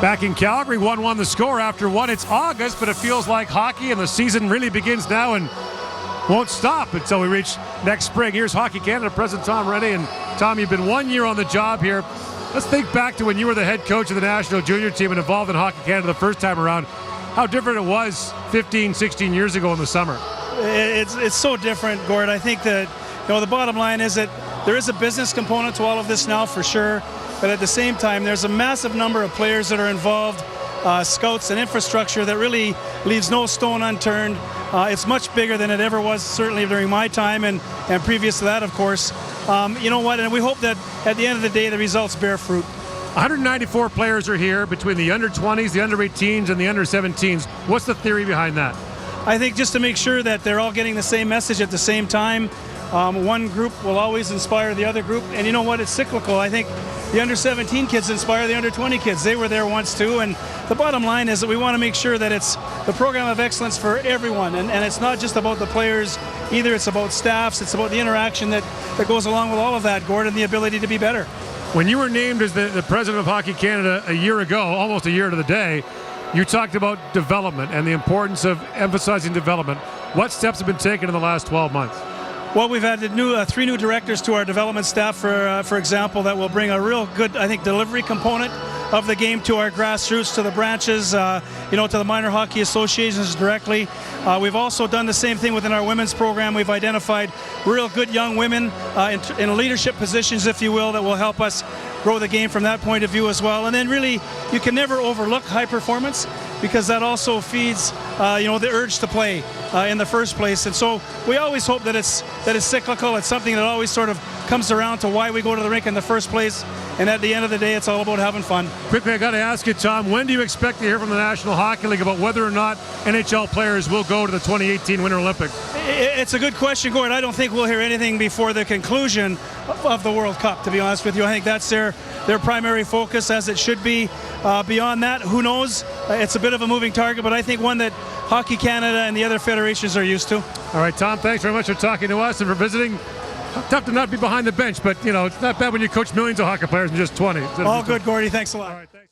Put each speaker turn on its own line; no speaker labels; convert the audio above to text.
Back in Calgary, 1-1 the score after one. It's August, but it feels like hockey, and the season really begins now and won't stop until we reach next spring. Here's Hockey Canada President Tom Renney. And Tom, you've been 1 year on the job here. Let's think back to when you were the head coach of the national junior team and involved in Hockey Canada the first time around. How different it was 15, 16 years ago in the summer.
It's so different, Gord. I think that the bottom line is that there is a business component to all of this now for sure. But at the same time, there's a massive number of players that are involved, scouts and infrastructure that really leaves no stone unturned. It's much bigger than it ever was, certainly during my time and previous to that, of course. You know what? And we hope that at the end of the day, the results bear fruit.
194 players are here between the under-20s, the under-18s, and the under-17s. What's the theory behind that?
I think just to make sure that they're all getting the same message at the same time. One group will always inspire the other group. And you know what? It's cyclical. I think the under-17 kids inspire the under-20 kids. They were there once too. And the bottom line is that we want to make sure that it's the program of excellence for everyone. And it's not just about the players either. It's about staffs. It's about the interaction that goes along with all of that, Gord, and the ability to be better.
When you were named as the president of Hockey Canada a year ago, almost a year to the day, you talked about development and the importance of emphasizing development. What steps have been taken in the last 12 months?
Well, we've added three new directors to our development staff, for example, that will bring a real good, I think, delivery component of the game to our grassroots, to the branches, to the minor hockey associations directly. We've also done the same thing within our women's program. We've identified real good young women in leadership positions, if you will, that will help us grow the game from that point of view as well. And then really, you can never overlook high performance, because that also feeds, the urge to play in the first place. And so we always hope that it's cyclical. It's something that always sort of comes around to why we go to the rink in the first place. And at the end of the day, it's all about having fun.
Quickly, I got to ask you, Tom, when do you expect to hear from the National Hockey League about whether or not NHL players will go to the 2018 Winter Olympics?
It's a good question, Gord. I don't think we'll hear anything before the conclusion of the World Cup, to be honest with you. I think that's their primary focus, as it should be. Beyond that, who knows? It's a bit of a moving target, but I think one that Hockey Canada and the other federations are used to.
All right, Tom, thanks very much for talking to us and for visiting. Tough to not be behind the bench, but, it's not bad when you coach millions of hockey players in just 20.
All good, Gordy. Thanks a lot.
All right, thanks.